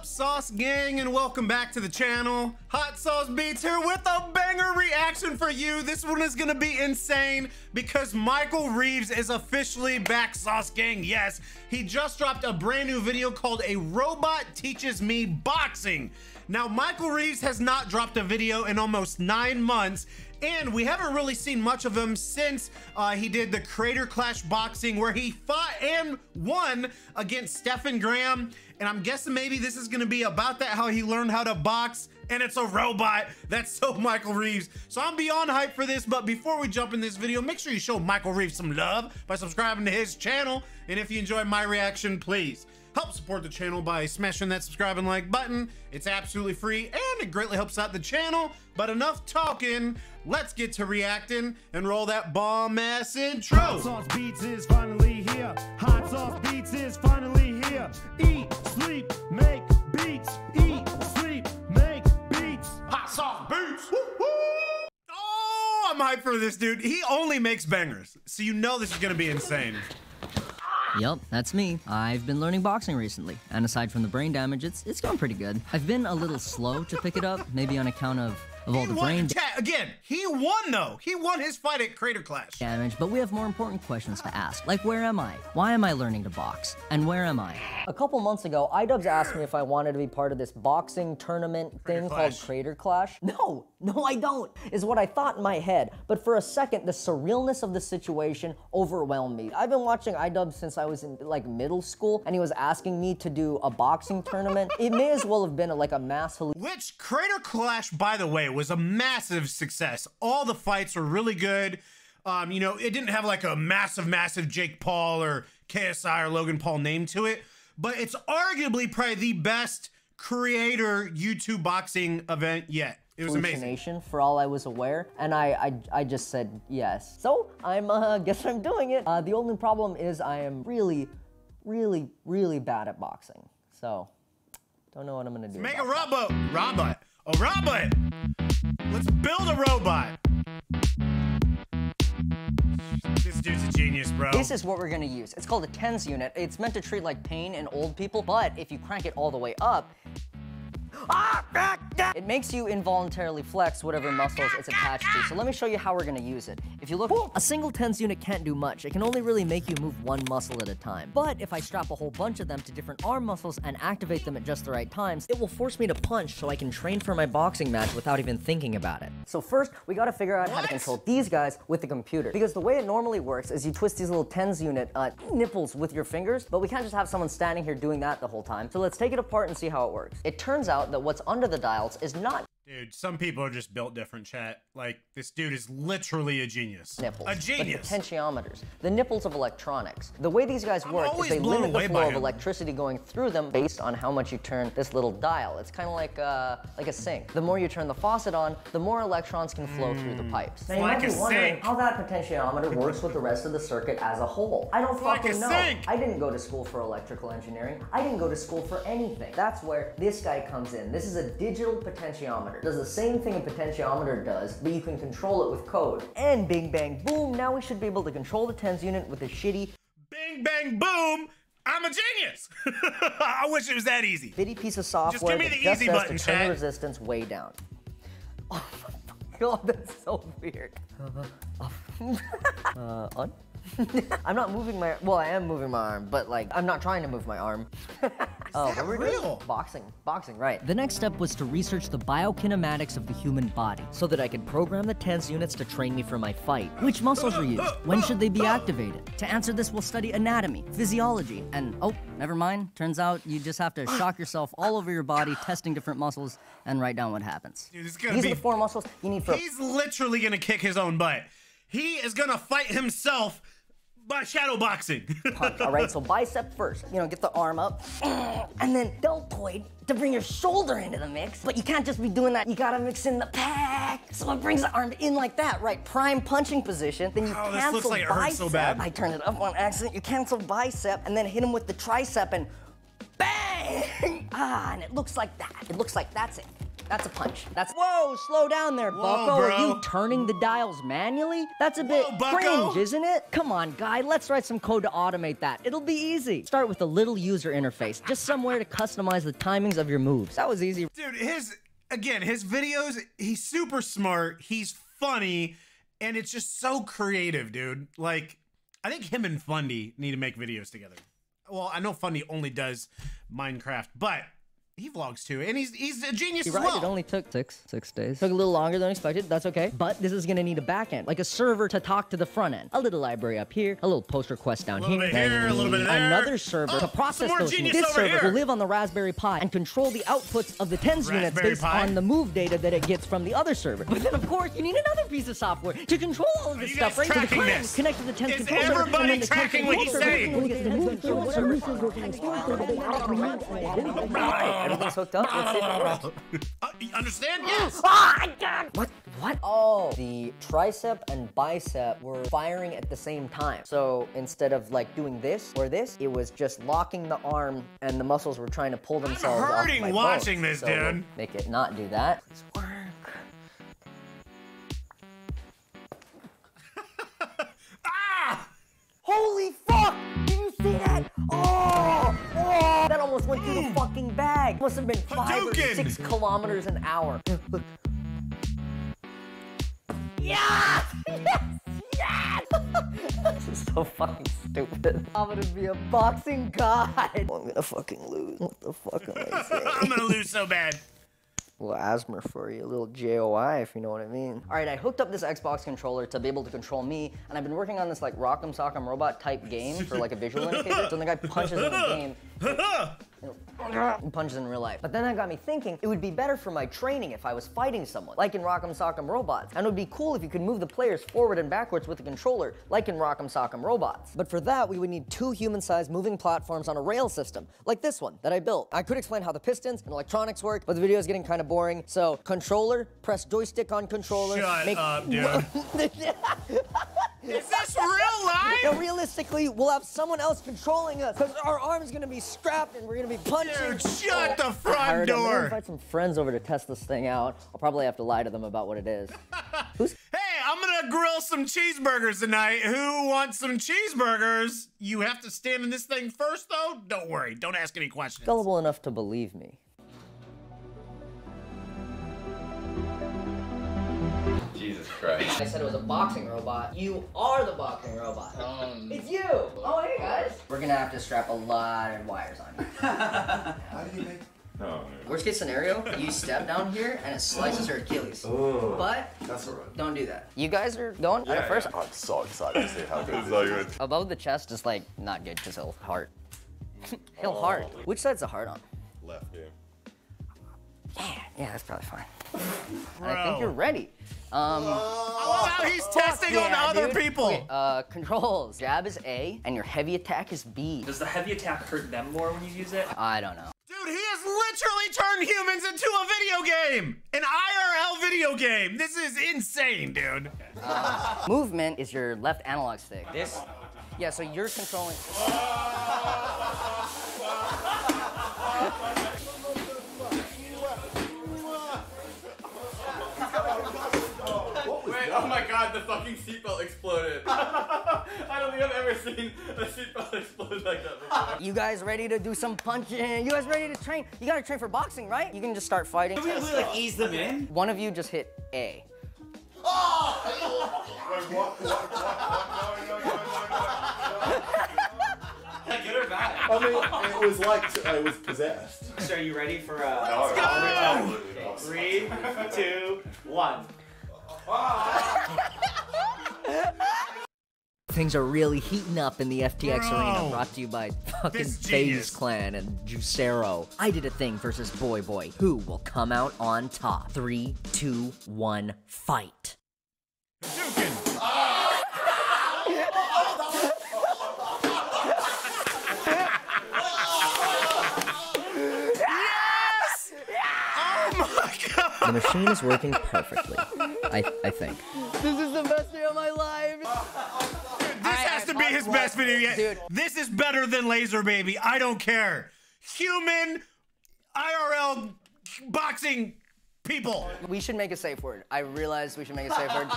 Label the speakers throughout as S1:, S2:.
S1: up, Sauce Gang, and welcome back to the channel. Hot Sauce Beats here with a banger reaction for you. This one is gonna be insane because Michael Reeves is officially back, Sauce Gang. Yes, he just dropped a brand new video called A Robot Teaches Me Boxing. Now, Michael Reeves has not dropped a video in almost 9 months, and we haven't really seen much of him since he did the Creator Clash boxing where he fought and won against Stephen Graham. And I'm guessing maybe this is gonna be about that, how he learned how to box, and it's a robot. That's so Michael Reeves. So I'm beyond hyped for this, but before we jump in this video, make sure you show Michael Reeves some love by subscribing to his channel. And if you enjoyed my reaction, please help support the channel by smashing that subscribe and like button. It's absolutely free and it greatly helps out the channel. But enough talking, let's get to reacting and roll that bomb ass intro.
S2: Hot Sauce Beats is finally here. Hot Sauce Beats is finally here. Eat, sleep, make beats. Eat, sleep, make beats.
S1: Hot Sauce Beats. Woo -woo. Oh, I'm hyped for this dude. He only makes bangers, so you know this is gonna be insane.
S3: Yep, that's me. I've been learning boxing recently, and aside from the brain damage, it's going pretty good. I've been a little slow to pick it up, maybe on account of all the brain
S1: again, he won though. He won his fight at Creator Clash.
S3: Damage, but we have more important questions to ask. Like, where am I? Why am I learning to box? And where am I? A couple months ago, iDubbbz asked me if I wanted to be part of this boxing tournament thing called Creator Clash. No, I don't, is what I thought in my head. But for a second, the surrealness of the situation overwhelmed me. I've been watching iDubbbz since I was in like middle school, and he was asking me to do a boxing tournament. It may as well have been like a mass hallucination.
S1: Which Creator Clash, by the way, was a massive success. All the fights were really good. You know, it didn't have like a massive Jake Paul or KSI or Logan Paul name to it, but it's arguably probably the best creator YouTube boxing event yet. It was amazing.
S3: For all I was aware, and I just said yes. So I'm guess I'm doing it. The only problem is I am really bad at boxing. So don't know what I'm gonna do.
S1: Make a robot. A robot. Let's build a robot. This dude's a genius, bro.
S3: This is what we're gonna use. It's called a TENS unit. It's meant to treat like pain in old people, but if you crank it all the way up, it makes you involuntarily flex whatever muscles it's attached to. So let me show you how we're gonna use it. If you look, a single TENS unit can't do much. It can only really make you move one muscle at a time. But if I strap a whole bunch of them to different arm muscles and activate them at just the right times, it will force me to punch so I can train for my boxing match without even thinking about it. So first, we gotta figure out how to control these guys with the computer. Because the way it normally works is you twist these little TENS unit nipples with your fingers, but we can't just have someone standing here doing that the whole time. So let's take it apart and see how it works. It turns out that what's under the dials is not.
S1: Dude, some people are just built different, chat. Like, this dude is literally a genius.
S3: Nipples,
S1: a genius.
S3: But potentiometers, the nipples of electronics. The way these guys work is they limit the flow of electricity going through them based on how much you turn this little dial. It's kind of like a sink. The more you turn the faucet on, the more electrons can flow through the pipes. Now you might be wondering how that potentiometer works with the rest of the circuit as a whole. I don't fucking know. I didn't go to school for electrical engineering. I didn't go to school for anything. That's where this guy comes in. This is a digital potentiometer. It does the same thing a potentiometer does, but you can control it with code. And bing bang boom, now we should be able to control the TENS unit with a shitty
S1: bing bang boom. I'm a genius. I wish it was that easy.
S3: Bitty piece of software.
S1: Just give me the easy button,
S3: to turn the resistance way down. Oh my god, that's so weird. On? I'm not moving my, well, I am moving my arm, but like, I'm not trying to move my arm.
S1: Oh, is that real?
S3: Boxing, right. The next step was to research the biokinematics of the human body so that I could program the TENS units to train me for my fight. Which muscles are used? When should they be activated? To answer this, we'll study anatomy, physiology, and oh, never mind. Turns out you just have to shock yourself all over your body, testing different muscles, and write down what happens.
S1: Dude,
S3: These are the 4 muscles you need for.
S1: He's literally gonna kick his own butt. He is gonna fight himself by shadow boxing.
S3: Punch, all right, so bicep first. You know, get the arm up, and then deltoid to bring your shoulder into the mix. But you can't just be doing that. You gotta mix in the pec. So it brings the arm in like that, right? Prime punching position. Then you cancel
S1: this looks like it hurts so bad.
S3: I turned it up on accident. You cancel bicep, and then hit him with the tricep, and bang! And it looks like that. It looks like that's it. That's a punch. That's whoa, slow down there, Bucko.
S1: Whoa, bro.
S3: Are you turning the dials manually? That's a bit cringe, isn't it? Come on, guy, let's write some code to automate that. It'll be easy. Start with a little user interface, just somewhere to customize the timings of your moves. That was easy.
S1: Dude, his videos, he's super smart, he's funny, and it's just so creative, dude. Like, I think him and Fundy need to make videos together. Well, I know Fundy only does Minecraft, but he vlogs too, and he's a genius as well.
S3: It only took six days. Took a little longer than expected, that's okay. But this is gonna need a back end, like a server to talk to the front end. A little library up here, a little post request down here.
S1: A little bit there.
S3: Another server to process those units. This server will live on the Raspberry Pi and control the outputs of the TENS units based on the move data that it gets from the other server. But then, of course, you need another piece of software to control all of this stuff, right? So the client connect to the TENS control server.
S1: Is everybody tracking what he's saying?
S3: Everything's hooked up. Let's see if it works.
S1: Understand? Yes.
S3: Oh, God. What? Oh, the tricep and bicep were firing at the same time. So instead of like doing this or this, it was just locking the arm and the muscles were trying to pull themselves off my bones.
S1: I'm hurting watching this,
S3: so
S1: dude.
S3: We'll make it not do that. Please work. Holy fuck! Did you see that? Oh! That almost went through the fucking bag. Must have been 5 or 6 kilometers an hour. Look. Yeah! Yes! This is so fucking stupid. I'm gonna be a boxing god. Oh, I'm gonna fucking lose. What the fuck am I saying?
S1: I'm gonna lose so bad.
S3: A little asthma for you, a little JOI, if you know what I mean. All right, I hooked up this Xbox controller to be able to control me, and I've been working on this like Rock'em Sock'em Robot type game for like a visual indicator. So when the guy punches in the game, he punches in real life. But then that got me thinking, it would be better for my training if I was fighting someone, like in Rock'em Sock'em Robots. And it would be cool if you could move the players forward and backwards with the controller, like in Rock'em Sock'em Robots. But for that, we would need 2 human-sized moving platforms on a rail system, like this one that I built. I could explain how the pistons and electronics work, but the video is getting kind of boring. So controller, press joystick on controller.
S1: Shut up, dude. Is this real life?
S3: Now, realistically, we'll have someone else controlling us, because our arm's gonna be strapped and we're gonna be punching.
S1: Dude, shut the front
S3: I'm
S1: door.
S3: gonna invite some friends over to test this thing out. I'll probably have to lie to them about what it is.
S1: Hey, I'm gonna grill some cheeseburgers tonight. Who wants some cheeseburgers? You have to stand in this thing first, though? Don't worry, don't ask any questions.
S3: Gullible enough to believe me.
S4: Jesus Christ.
S3: I said it was a boxing robot. You are the boxing robot. It's you. Oh, hey, guys. We're gonna have to strap a lot of wires on you.
S4: How do you make? No.
S3: Worst case scenario, you step down here and it slices your Achilles.
S4: Oh.
S3: But
S4: that's alright.
S3: Don't do that. You guys are going at first.
S4: I'm so excited to see how good it's so good.
S3: Above the chest is like not good because he'll heart. He'll heart. Which side's the heart on?
S4: Left, yeah.
S3: Yeah, that's probably fine. I think you're ready.
S1: Oh, wow, he's testing on other people.
S3: Okay, controls. Jab is A, and your heavy attack is B.
S5: Does the heavy attack hurt them more when you use it?
S3: I don't know.
S1: Dude, he has literally turned humans into a video game! An IRL video game! This is insane, dude.
S3: Movement is your left analog stick. This? Yeah, so you're controlling...
S4: Oh my god, the fucking seatbelt exploded. I don't think I've ever seen a seatbelt explode like that before.
S3: You guys ready to do some punching? You guys ready to train? You gotta train for boxing, right? You can just start fighting.
S5: Can we like ease them in?
S3: One of you just hit A.
S5: Good or bad?
S4: I mean, it was like, it was possessed.
S5: So are you ready for
S1: Let's go!
S5: 3, 2, 1.
S3: Things are really heating up in the FTX
S1: Bro.
S3: arena, brought to you by fucking
S1: This
S3: FaZe
S1: genius.
S3: Clan and Juicero. I did a thing versus Boy Boy. Who will come out on top? 3, 2, 1, fight.
S1: Hadouken. Yes! Oh my god!
S3: The machine is working perfectly, I think. This is the best day of my life!
S1: This has to be his best video yet.
S3: Dude.
S1: This is better than Laser Baby. I don't care. Human, IRL, boxing, people.
S3: We should make a safe word. I realized we should make a safe word.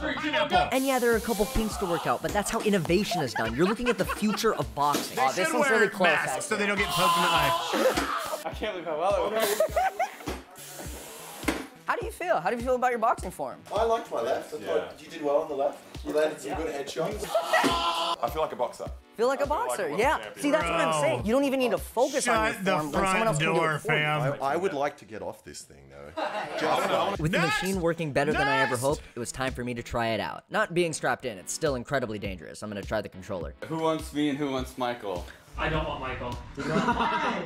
S3: And yeah, there are a couple kinks to work out, but that's how innovation is done. You're looking at the future of boxing.
S1: They should wear masks so they don't get poked in the eye.
S4: I can't believe how well it works.
S3: How do you feel? How do you feel about your boxing form?
S6: I liked my left. I thought you did well on the left. You landed some good headshots.
S7: I feel like a boxer.
S3: Feel like a boxer, yeah. See, that's what I'm saying. You don't even need to focus on your form.
S1: Shut the front door, fam.
S6: I would like to get off this thing, though.
S3: With the machine working better than I ever hoped, it was time for me to try it out. Not being strapped in, it's still incredibly dangerous. I'm gonna try the controller.
S4: Who wants me and who wants Michael?
S5: I don't want Michael.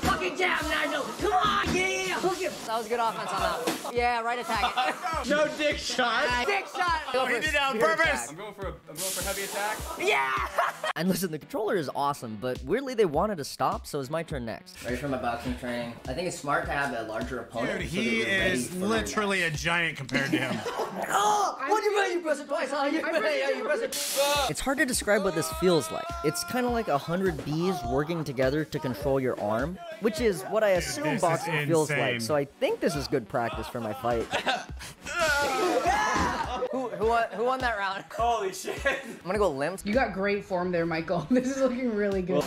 S3: Fucking jab, Nigel! Come on, yeah! Hook him! That was good offense on that one. Yeah, right attack it.
S5: No dick shot.
S3: Dick shot!
S1: Oh, he did it on purpose!
S4: I'm going for heavy attack.
S3: Yeah! And listen, the controller is awesome, but weirdly they wanted to stop, so it's my turn next. Ready for my boxing training? I think it's smart to have a larger opponent.
S1: Dude, he is literally a giant compared to him.
S3: Oh! What do you mean you press it twice? Huh? You press it. It's hard to describe what this feels like. It's kind of like 100 bees working together to control your arm, which is what I assume boxing feels like. So I think this is good practice for my fight. Who won that round?
S5: Holy shit.
S3: I'm gonna go limp.
S8: You got great form there, Michael. This is looking really good.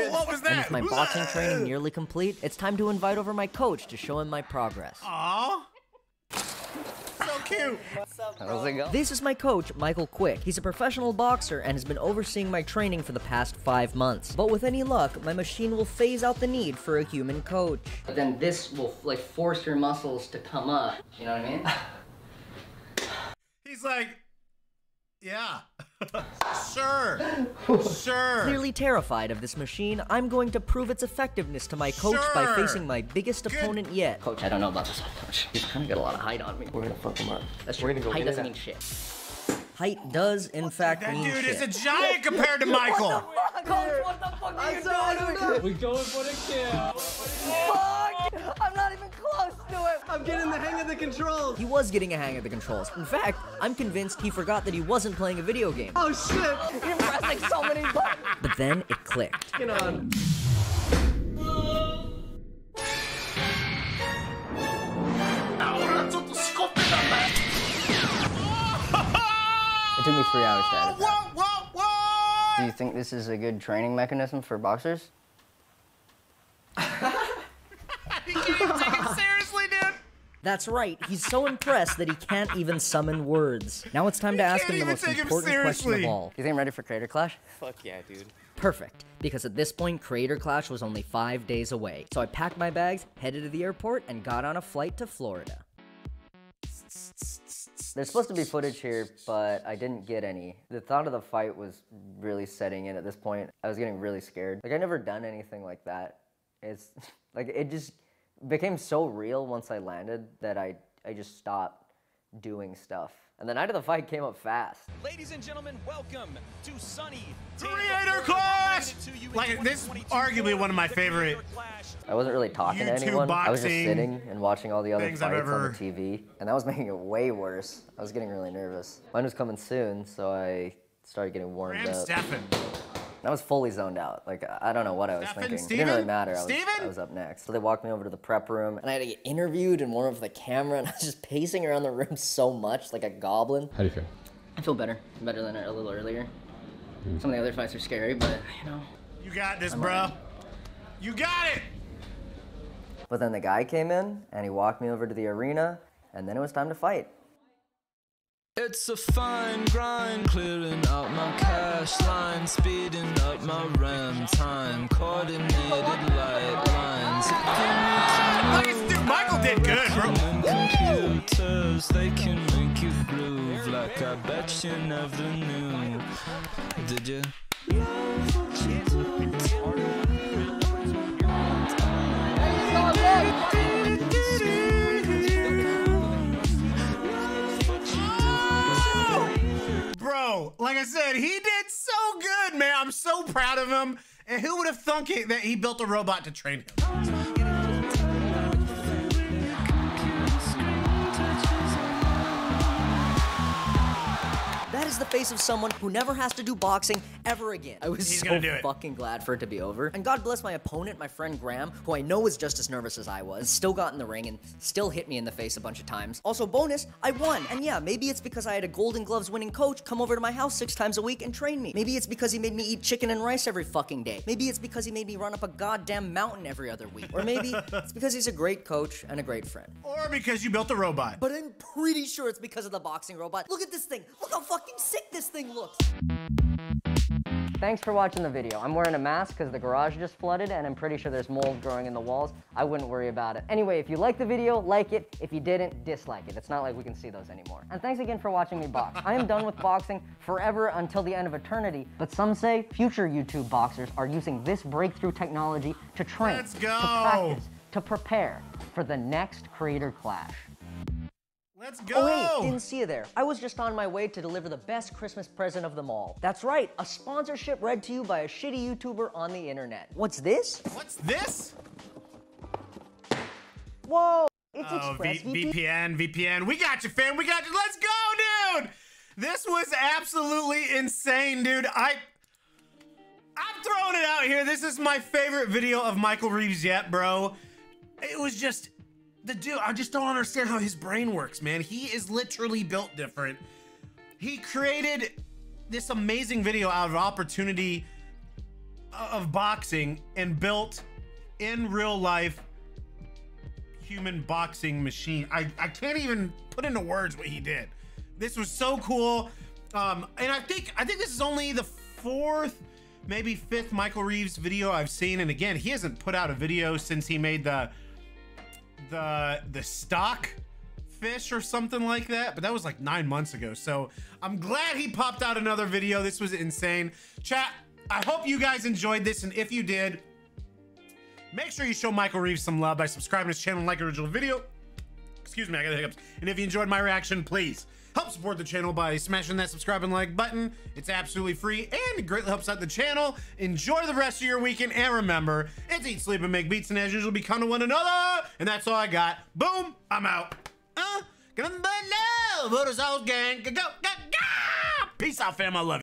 S1: What was that?
S3: And with my boxing training nearly complete, it's time to invite over my coach to show him my progress.
S1: Aww. So cute.
S3: How's it go? This is my coach, Michael Quick. He's a professional boxer and has been overseeing my training for the past 5 months. But with any luck, my machine will phase out the need for a human coach. But then this will like force your muscles to come up. You know what I mean?
S1: He's like, yeah. Sure. Sure.
S3: Clearly terrified of this machine, I'm going to prove its effectiveness to my coach by facing my biggest opponent yet. Coach, I don't know about this one, coach. He's kind of got a lot of height on me. We're gonna fuck him up. That's true. Height doesn't mean shit. Height does, in fact, mean shit.
S1: That dude is a giant compared to Michael.
S3: Coach, what the fuck are you doing?
S5: We're going for the kill.
S3: Fuck! I'm not even close to it.
S5: I'm getting the hang of the controls.
S3: He was getting a hang of the controls. In fact, I'm convinced he forgot that he wasn't playing a video game.
S5: Oh shit!
S3: You're pressing so many buttons. But then it clicked.
S5: Get on.
S3: It took me 3 hours to edit that.
S1: What?
S3: Do you think this is a good training mechanism for boxers?
S1: You can't even take it seriously, dude.
S3: That's right, he's so impressed that he can't even summon words. Now it's time to ask him the most important question of all. You think I'm ready for Creator Clash?
S5: Fuck yeah, dude.
S3: Perfect, because at this point, Creator Clash was only 5 days away. So I packed my bags, headed to the airport, and got on a flight to Florida. There's supposed to be footage here, but I didn't get any. The thought of the fight was really setting in at this point. I was getting really scared. Like, I'd never done anything like that. It's, like, it just became so real once I landed that I just stopped doing stuff. And the night of the fight came up fast.
S9: Ladies and gentlemen, welcome to Sunny
S1: Creator Clash! Like, this is arguably one of my favorite
S3: I wasn't really talking to
S1: YouTube
S3: anyone. I was just
S1: boxing
S3: sitting and watching all the other
S1: things
S3: fights
S1: I've
S3: on
S1: ever-
S3: the TV. And that was making it way worse. I was getting really nervous. Mine was coming soon, so I started getting warmed
S1: Graham
S3: up.
S1: Stephan.
S3: I was fully zoned out. Like, I don't know what I was
S1: Stephen,
S3: thinking. It
S1: Steven?
S3: didn't really matter.
S1: Steven?
S3: I was up next. So they walked me over to the prep room, and I had to get interviewed and warm up for the camera, and I was just pacing around the room so much, like a goblin.
S10: How do you feel?
S3: I feel better. Better than a little earlier. Some of the other fights are scary, but, you know.
S1: You got this, bro. You got it!
S3: But then the guy came in, and he walked me over to the arena, and then it was time to fight.
S11: It's a fine grind, clearing out my cash line, speeding up my RAM time, coordinated light lines.
S1: Dude, Michael did good, bro.
S11: Computers, they can make you groove like I bet you never knew. Did you?
S1: Bro, like I said, he did so good, man. I'm so proud of him. And who would have thunk it that he built a robot to train him?
S3: That that is the face of someone who never has to do boxing ever again. I was so fucking glad for it to be over. And God bless my opponent, my friend Graham, who I know was just as nervous as I was, still got in the ring and still hit me in the face a bunch of times. Also, bonus, I won. And yeah, maybe it's because I had a Golden Gloves winning coach come over to my house 6 times a week and train me. Maybe it's because he made me eat chicken and rice every fucking day. Maybe it's because he made me run up a goddamn mountain every other week. Or maybe it's because he's a great coach and a great friend.
S1: Or because you built a robot.
S3: But I'm pretty sure it's because of the boxing robot. Look at this thing. Look how fucking sick this thing looks. Thanks for watching the video. I'm wearing a mask because the garage just flooded and I'm pretty sure there's mold growing in the walls. I wouldn't worry about it. Anyway, if you liked the video, like it. If you didn't, dislike it. It's not like we can see those anymore. And thanks again for watching me box. I am done with boxing forever until the end of eternity, but some say future YouTube boxers are using this breakthrough technology to train, to practice, to prepare for the next creator clash.
S1: Let's go!
S3: Oh wait, didn't see you there. I was just on my way to deliver the best Christmas present of them all. That's right, a sponsorship read to you by a shitty YouTuber on the internet. What's this?
S1: What's this?
S3: Whoa, it's ExpressVPN.
S1: VPN. We got you, fam. We got you. Let's go, dude! This was absolutely insane, dude. I'm throwing it out here. This is my favorite video of Michael Reeves yet, bro. It was just... the dude, I just don't understand how his brain works, man. He is literally built different. He created this amazing video out of opportunity of boxing and built in real life human boxing machine. I can't even put into words what he did. This was so cool. And I think this is only the 4th, maybe 5th Michael Reeves video I've seen. And again, he hasn't put out a video since he made the stock fish or something like that, but that was like 9 months ago. So I'm glad he popped out another video. This was insane. Chat, I hope you guys enjoyed this, and if you did, make sure you show Michael Reeves some love by subscribing to his channel and like the original video. Excuse me, I got the hiccups. And if you enjoyed my reaction, please help support the channel by smashing that subscribe and like button. It's absolutely free and it greatly helps out the channel. Enjoy the rest of your weekend, and remember, it's eat, sleep, and make beats, and as usual, be kind to one another. And that's all I got. Boom, I'm out. Gonna love, Sauce Gang. Go, go, go. Peace out, fam. I love you.